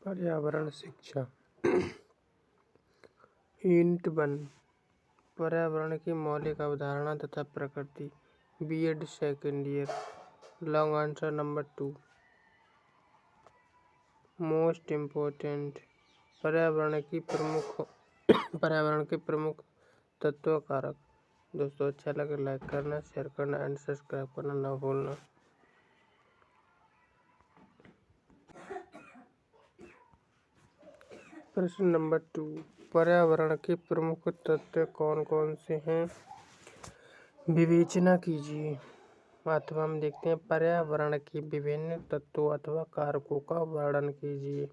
पर्यावरण शिक्षा। यूनिट 1 पर्यावरण की मौलिक अवधारणा तथा प्रकृति। BEd second year. Long answer number 2। Most important पर्यावरण के प्रमुख तत्व कारक। दोस्तों अच्छा लगे लाइक करना, शेयर करना एंड सब्सक्राइब करना ना भूलना। प्रश्न नंबर 2, पर्यावरण के प्रमुख तत्व कौन कौन से हैं, विवेचना कीजिए। अथवा हम देखते हैं पर्यावरण के विभिन्न तत्वों अथवा कारकों का वर्णन कीजिए।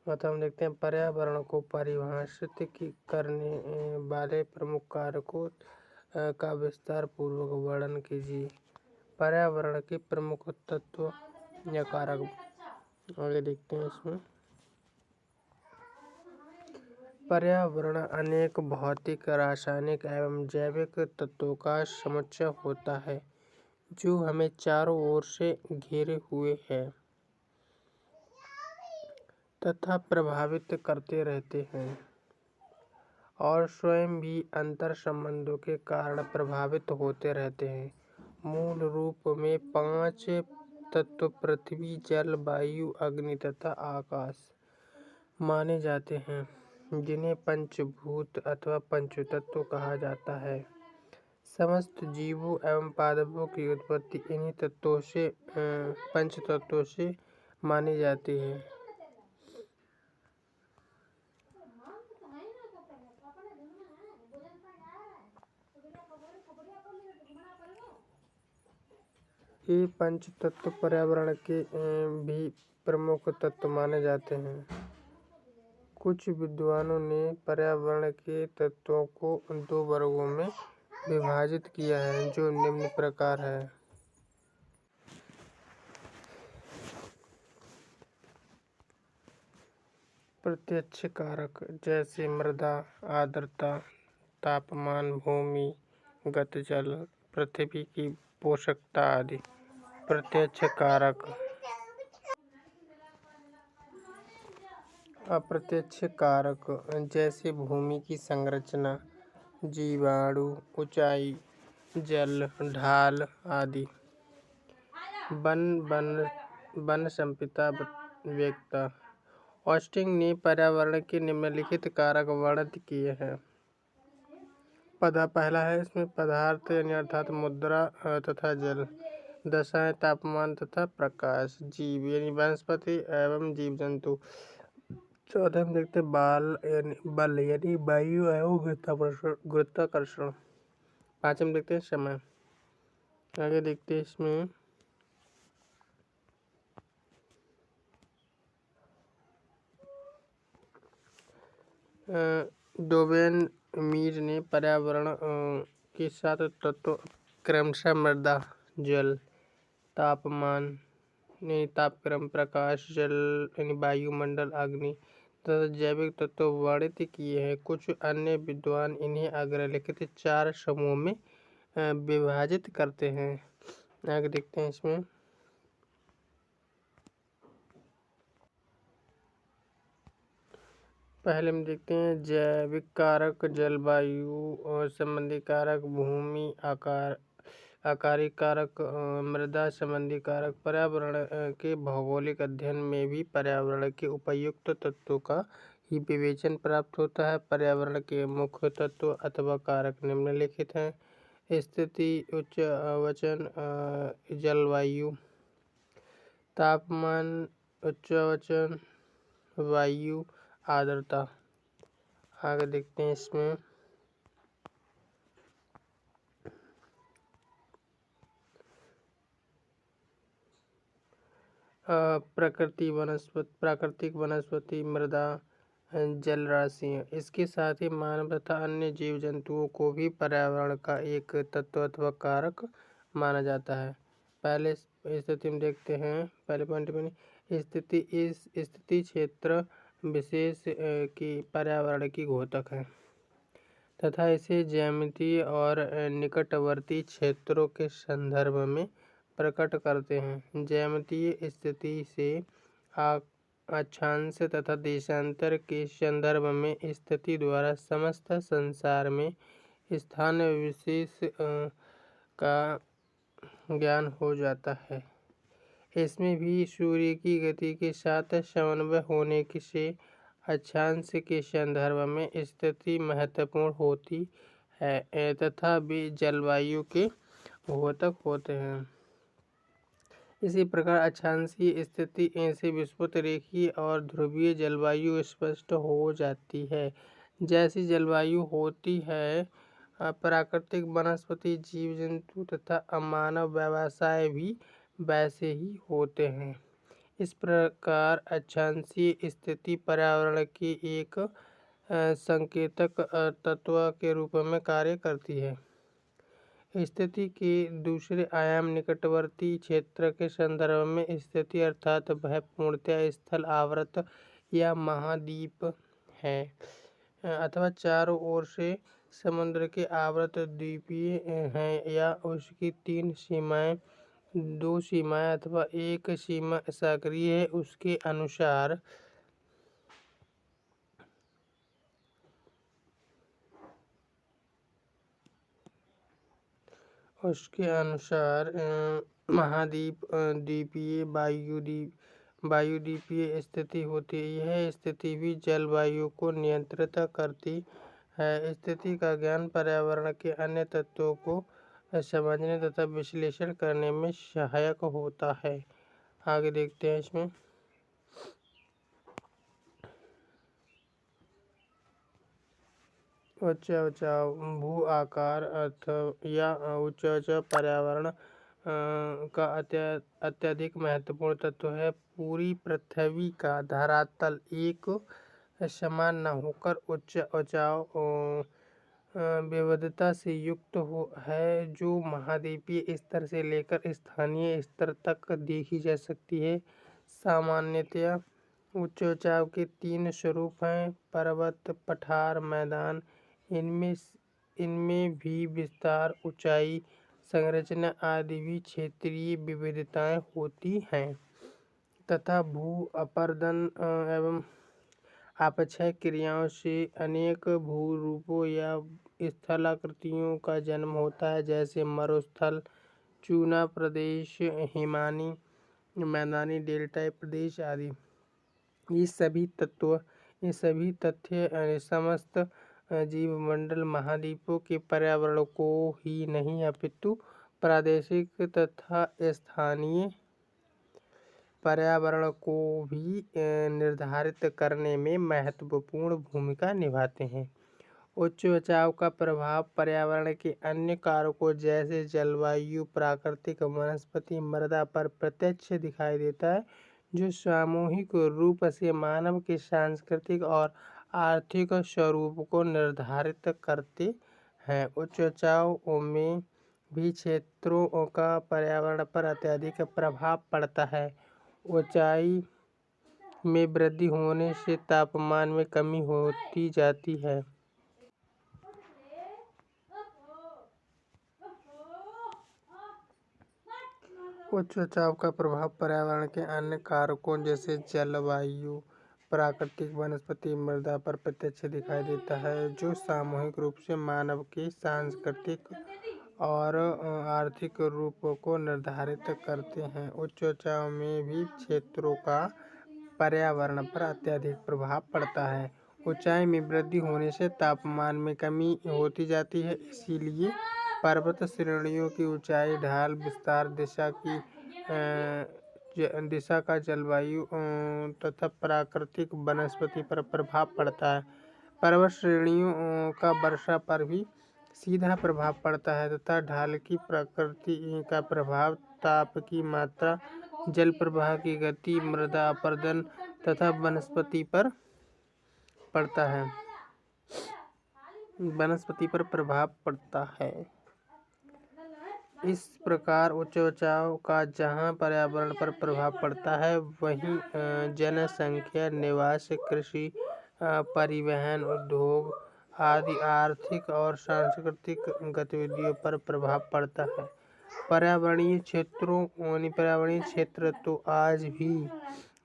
अथवा हम देखते हैं पर्यावरण को परिभाषित करने वाले प्रमुख कारकों का विस्तार पूर्वक वर्णन कीजिए। पर्यावरण के प्रमुख तत्व या कारक, आगे देखते हैं इसमें। पर्यावरण अनेक भौतिक, रासायनिक एवं जैविक तत्वों का समुच्चय होता है जो हमें चारों ओर से घेरे हुए है तथा प्रभावित करते रहते हैं और स्वयं भी अंतर संबंधों के कारण प्रभावित होते रहते हैं। मूल रूप में 5 तत्व पृथ्वी, जल, वायु, अग्नि तथा आकाश माने जाते हैं, जिन्हें पंचभूत अथवा पंचतत्व कहा जाता है। समस्त जीवों एवं पादपों की उत्पत्ति इन्हीं तत्वों से पंच तत्वों से मानी जाती है। ये पंच तत्व पर्यावरण के भी प्रमुख तत्व माने जाते हैं। कुछ विद्वानों ने पर्यावरण के तत्वों को 2 वर्गों में विभाजित किया है, जो निम्न प्रकार है। प्रत्यक्ष कारक जैसे मृदा, आर्द्रता, तापमान, भूमि गत जल, पृथ्वी की पोषकता आदि। प्रत्यक्ष कारक। अप्रत्यक्ष कारक जैसे भूमि की संरचना, जीवाणु, ऊंचाई, जल, ढाल आदि। वन संपदा व्यक्ता। ऑस्टिन ने पर्यावरण के निम्नलिखित कारक वर्णित किए हैं। पहला है इसमें पदार्थ यानी अर्थात मुद्रा तथा जल। दशाएं तापमान तथा प्रकाश। जीव यानी वनस्पति एवं जीव जंतु। चौथा हम देखते बल यानी वायु एवं गुरुत्वाकर्षण। 5 हम देखते हैं समय। आगे देखते हैं इसमें डोवेन-मीर ने पर्यावरण के 7 तत्व क्रमशः मृदा, जल, तापमान तापक्रम, प्रकाश, जल यानी वायुमंडल, अग्नि तथा जैविक तत्व वर्णित किए हैं। कुछ अन्य विद्वान इन्हें अग्रलिखित 4 समूहों में विभाजित करते हैं। आगे देखते हैं इसमें पहले हम देखते हैं जैविक कारक, जलवायु संबंधी कारक, भूमि आकारिक कारक, मृदा संबंधी कारक। पर्यावरण के भौगोलिक अध्ययन में भी पर्यावरण के उपयुक्त तत्वों का ही विवेचन प्राप्त होता है। पर्यावरण के मुख्य तत्व अथवा कारक निम्नलिखित हैं। स्थिति, उच्चावचन, जलवायु, तापमान, उच्चावचन, वायु, आर्द्रता। आगे देखते हैं इसमें प्राकृतिक वनस्पति, मृदा, जल राशियाँ। इसके साथ ही मानव तथा अन्य जीव जंतुओं को भी पर्यावरण का एक तत्व अथवा कारक माना जाता है। पहले स्थिति में देखते हैं, पहले पॉइंट में इस स्थिति क्षेत्र विशेष की पर्यावरण की घोतक है तथा इसे ज्यामितीय और निकटवर्ती क्षेत्रों के संदर्भ में प्रकट करते हैं। ज्यामितीय स्थिति से अक्षांश तथा देशांतर के संदर्भ में स्थिति द्वारा समस्त संसार में स्थान विशेष का ज्ञान हो जाता है। इसमें भी सूर्य की गति के साथ समन्वय होने से अक्षांश के संदर्भ में स्थिति महत्वपूर्ण होती है तथा वे जलवायु के द्योतक होते हैं। इसी प्रकार अक्षांशीय स्थिति ऐसे विषुवत रेखीय और ध्रुवीय जलवायु स्पष्ट हो जाती है। जैसी जलवायु होती है, प्राकृतिक वनस्पति, जीव जंतु तथा मानव व्यवसाय भी वैसे ही होते हैं। इस प्रकार अक्षांशीय स्थिति पर्यावरण के एक संकेतक तत्व के रूप में कार्य करती है। स्थिति के दूसरे आयाम निकटवर्ती क्षेत्र के संदर्भ में स्थिति अर्थात वह पूर्णतः स्थल आवृत या महाद्वीप है अथवा चारों ओर से समुद्र के आवृत द्वीपीय है या उसकी तीन सीमाएं, दो सीमाएं अथवा एक सीमा सागरीय है। उसके अनुसार महाद्वीप, द्वीपीय, वायुद्वीपीय स्थिति होती है। यह स्थिति भी जलवायु को नियंत्रित करती है। स्थिति का ज्ञान पर्यावरण के अन्य तत्वों को समझने तथा विश्लेषण करने में सहायक होता है। आगे देखते हैं इसमें। उच्च उचाव भू आकार या उच्च उचाव पर्यावरण का अत्यधिक महत्वपूर्ण तत्व है। पूरी पृथ्वी का धरातल एक समान न होकर उच्च उचाव विविधता से युक्त है, जो महाद्वीपीय स्तर से लेकर स्थानीय स्तर तक देखी जा सकती है। सामान्यतया उच्च उचाव के तीन स्वरूप हैं: पर्वत, पठार, मैदान। इनमें भी विस्तार, ऊंचाई, संरचना आदि भी क्षेत्रीय विविधताएं होती हैं तथा भू अपरदन एवं अपक्षय क्रियाओं से अनेक भूरूपों या स्थलाकृतियों का जन्म होता है, जैसे मरुस्थल, चूना प्रदेश, हिमानी, मैदानी डेल्टाई प्रदेश आदि। ये सभी तथ्य समस्त जीवमंडल महाद्वीपों के पर्यावरण को ही नहीं अपितु प्रादेशिक तथा स्थानीय पर्यावरण को भी निर्धारित करने में महत्वपूर्ण भूमिका निभाते हैं। उच्च उचाव का प्रभाव पर्यावरण के अन्य कारकों जैसे जलवायु, प्राकृतिक वनस्पति, मृदा पर प्रत्यक्ष दिखाई देता है, जो सामूहिक रूप से मानव के सांस्कृतिक और आर्थिक स्वरूप को निर्धारित करते हैं। उच्च उचाव में भी क्षेत्रों का पर्यावरण पर अत्यधिक प्रभाव पड़ता है। ऊंचाई में वृद्धि होने से तापमान में कमी होती जाती है। उच्च उचाव का प्रभाव पर्यावरण के अन्य कारकों जैसे जलवायु, प्राकृतिक वनस्पति, मृदा पर प्रत्यक्ष दिखाई देता है, जो सामूहिक रूप से मानव के सांस्कृतिक और आर्थिक रूप को निर्धारित करते हैं। उच्च उचाव में भी क्षेत्रों का पर्यावरण पर अत्यधिक प्रभाव पड़ता है। ऊंचाई में वृद्धि होने से तापमान में कमी होती जाती है, इसीलिए पर्वत श्रेणियों की ऊंचाई, ढाल, विस्तार, दिशा का जलवायु तथा प्राकृतिक वनस्पति पर प्रभाव पड़ता है। पर्वत श्रेणियों का वर्षा पर भी सीधा प्रभाव पड़ता है तथा ढाल की प्रकृति का प्रभाव ताप की मात्रा, जल प्रवाह की गति, मृदा अपरदन तथा वनस्पति पर प्रभाव पड़ता है। इस प्रकार उच्च उचाव का जहाँ पर्यावरण पर प्रभाव पड़ता है, वहीं जनसंख्या, निवास, कृषि, परिवहन, उद्योग आदि आर्थिक और सांस्कृतिक गतिविधियों पर प्रभाव पड़ता है। पर्यावरणीय क्षेत्र तो आज भी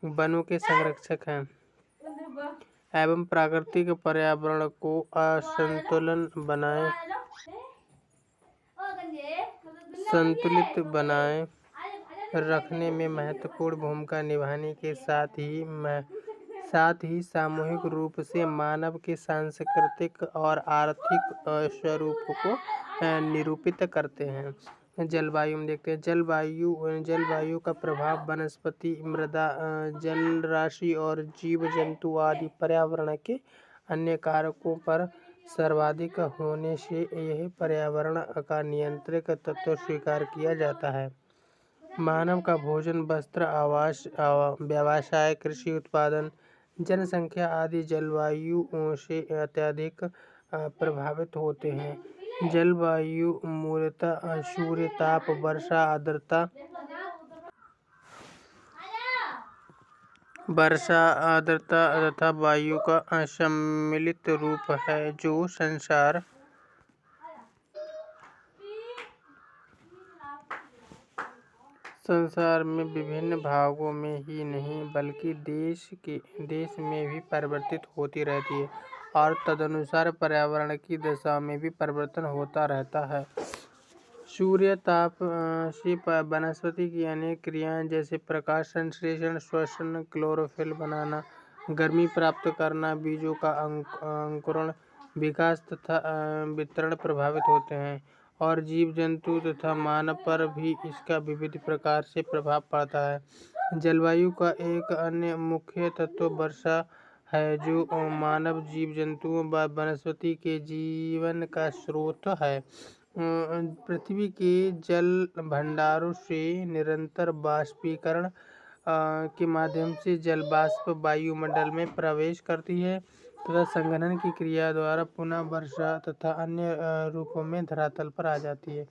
वनों के संरक्षक हैं एवं प्राकृतिक पर्यावरण को संतुलित बनाए रखने में महत्वपूर्ण भूमिका निभाने के साथ ही सामूहिक रूप से मानव के सांस्कृतिक और आर्थिक स्वरूप को निरूपित करते हैं। जलवायु में देखते हैं, जलवायु का प्रभाव वनस्पति, मृदा, जल राशि और जीव जंतु आदि पर्यावरण के अन्य कारकों पर सर्वाधिक होने से यह पर्यावरण का नियंत्रित तत्व स्वीकार किया जाता है। मानव का भोजन, वस्त्र, आवास, व्यवसाय, कृषि उत्पादन, जनसंख्या आदि जलवायु से अत्यधिक प्रभावित होते हैं। जलवायु मूलतः सूर्य ताप, वर्षा, आर्द्रता तथा वायु का सम्मिलित रूप है जो संसार में विभिन्न भागों में ही नहीं बल्कि देश में भी परिवर्तित होती रहती है और तदनुसार पर्यावरण की दशा में भी परिवर्तन होता रहता है। सूर्य ताप से वनस्पति की अनेक क्रियाएं जैसे प्रकाश संश्लेषण, श्वसन, क्लोरोफिल बनाना, गर्मी प्राप्त करना, बीजों का अंकुरण, विकास तथा वितरण प्रभावित होते हैं और जीव जंतु तथा मानव पर भी इसका विविध प्रकार से प्रभाव पड़ता है। जलवायु का एक अन्य मुख्य तत्व वर्षा है जो मानव, जीव जंतुओं व वनस्पति के जीवन का स्रोत है। पृथ्वी के जल भंडारों से निरंतर बाष्पीकरण के माध्यम से जलवाष्प वायुमंडल में प्रवेश करती है तथा संघनन की क्रिया द्वारा पुनः वर्षा तथा अन्य रूपों में धरातल पर आ जाती है।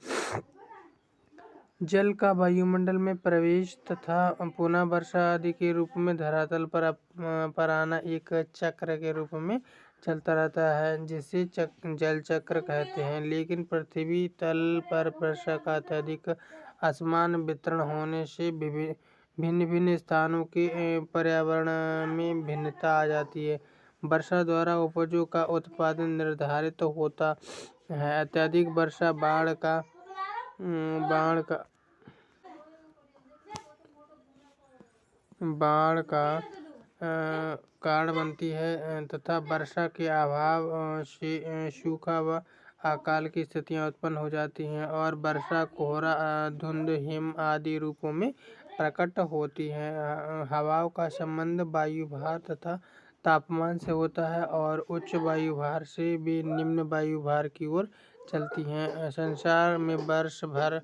जल का वायुमंडल में प्रवेश तथा पुनः वर्षा आदि के रूप में धरातल पर आना एक चक्र के रूप में चलता रहता है जिसे जल चक्र कहते हैं। लेकिन पृथ्वी तल पर वर्षा का अत्यधिक असमान वितरण होने से भिन्न भिन्न स्थानों के पर्यावरण में भिन्नता आ जाती है। वर्षा द्वारा उपजों का उत्पादन निर्धारित होता है। अत्यधिक वर्षा बाढ़ का कारण बनती है तथा वर्षा के अभाव से सूखा व अकाल की स्थितियां उत्पन्न हो जाती हैं और वर्षा, कोहरा, धुंध, हिम आदि रूपों में प्रकट होती है। हवाओं का संबंध वायु भार तथा तापमान से होता है और उच्च वायु भार से वे निम्न वायु भार की ओर चलती हैं। संसार में वर्ष भर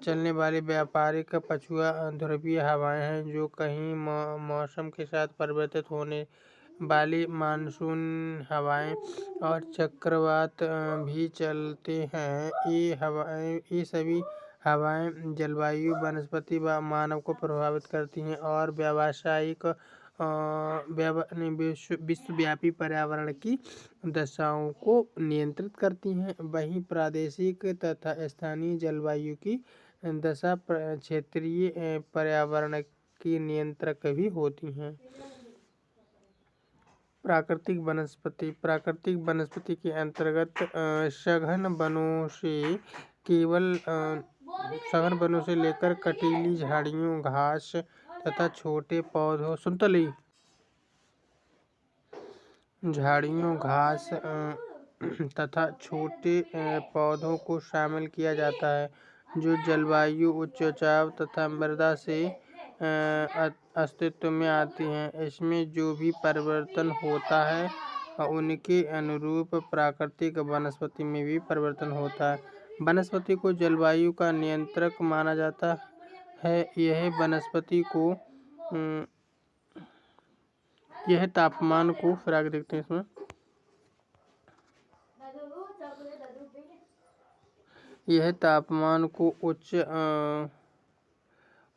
चलने वाली व्यापारिक पछुआ ध्रुवीय हवाएं हैं जो कहीं मौसम के साथ परिवर्तित होने वाली मानसून हवाएं और चक्रवात भी चलते हैं। ये सभी हवाएं जलवायु, वनस्पति व मानव को प्रभावित करती हैं और विश्वव्यापी पर्यावरण की दशाओं को नियंत्रित करती हैं। वहीं प्रादेशिक तथा स्थानीय जलवायु की दशा क्षेत्रीय पर्यावरण की नियंत्रक भी होती हैं। प्राकृतिक वनस्पति के अंतर्गत सघन वनों से लेकर कटीली झाड़ियों, घास तथा छोटे पौधों पौधों को शामिल किया जाता है जो जलवायु, उच्च-उचाव तथा मृदा से अस्तित्व में आती हैं। इसमें जो भी परिवर्तन होता है उनके अनुरूप प्राकृतिक वनस्पति में भी परिवर्तन होता है। वनस्पति को जलवायु का नियंत्रक माना जाता है। यह तापमान को उच्च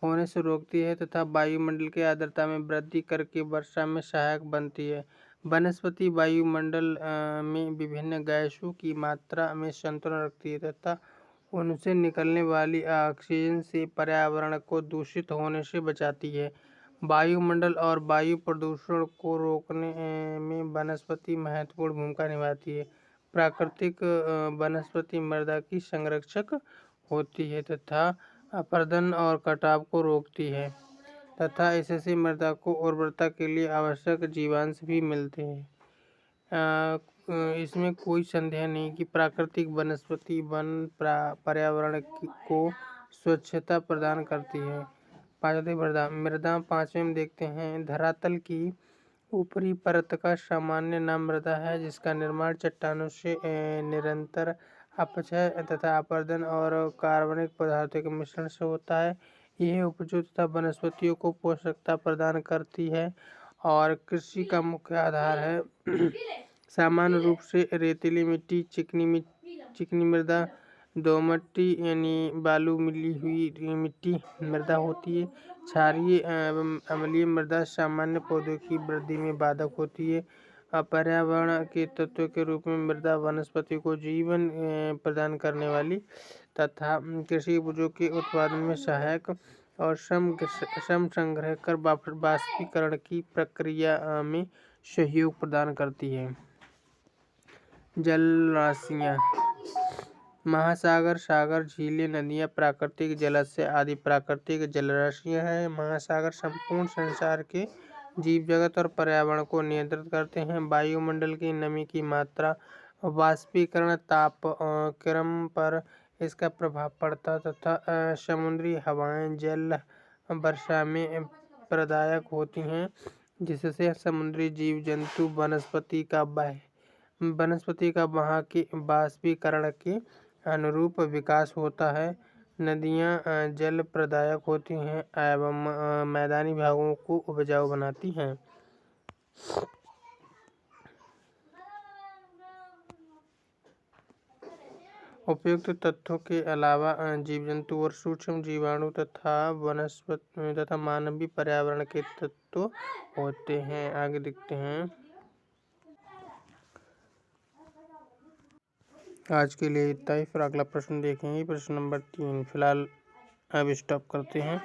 होने से रोकती है तथा वायुमंडल की आर्द्रता में वृद्धि करके वर्षा में सहायक बनती है। वनस्पति वायुमंडल में विभिन्न गैसों की मात्रा में संतुलन रखती है तथा उनसे निकलने वाली ऑक्सीजन से पर्यावरण को दूषित होने से बचाती है। वायुमंडल और वायु प्रदूषण को रोकने में वनस्पति महत्वपूर्ण भूमिका निभाती है। प्राकृतिक वनस्पति मृदा की संरक्षक होती है तथा अपरदन और कटाव को रोकती है तथा इससे मृदा को उर्वरता के लिए आवश्यक जीवांश भी मिलते हैं। इसमें कोई संदेह नहीं कि प्राकृतिक वनस्पति वन पर्यावरण को स्वच्छता प्रदान करती है। पाँचवीं मृदा पाँचवें में देखते हैं, धरातल की ऊपरी परत का सामान्य नाम मृदा है, जिसका निर्माण चट्टानों से निरंतर अपक्षय तथा अपरदन और कार्बनिक पदार्थों के मिश्रण से होता है। यह उपजों तथा वनस्पतियों को पोषकता प्रदान करती है और कृषि का मुख्य आधार है। सामान्य रूप से रेतीली मिट्टी, चिकनी मृदा, दोमट्टी यानी बालू मिली हुई मिट्टी मृदा होती है। क्षारीय एवं अम्लीय मृदा सामान्य पौधों की वृद्धि में बाधक होती है। पर्यावरण के तत्व के रूप में मृदा वनस्पति को जीवन प्रदान करने वाली तथा कृषि उपजों के उत्पादन में सहायक और श्रम संग्रह कर वाष्पीकरण की प्रक्रिया में सहयोग प्रदान करती है। जल राशियाँ, महासागर, सागर, झीलें, नदियाँ प्राकृतिक जलाशय आदि प्राकृतिक जलराशियाँ हैं। महासागर संपूर्ण संसार के जीव जगत और पर्यावरण को नियंत्रित करते हैं। वायुमंडल की नमी की मात्रा, वाष्पीकरण, तापक्रम पर इसका प्रभाव पड़ता तथा समुद्री हवाएं जल वर्षा में प्रदायक होती हैं, जिससे समुद्री जीव जंतु वनस्पति का वहाँ के वाष्पीकरण के अनुरूप विकास होता है। नदियाँ जल प्रदायक होती हैं एवं मैदानी भागों को उपजाऊ बनाती हैं। उपयुक्त तत्वों के अलावा जीव जंतु और सूक्ष्म जीवाणु तथा वनस्पति तथा मानवीय पर्यावरण के तत्व होते हैं। आगे देखते हैं। आज के लिए इतना ही, फिर अगला प्रश्न देखेंगे, प्रश्न नंबर 3। फिलहाल अब स्टॉप करते हैं।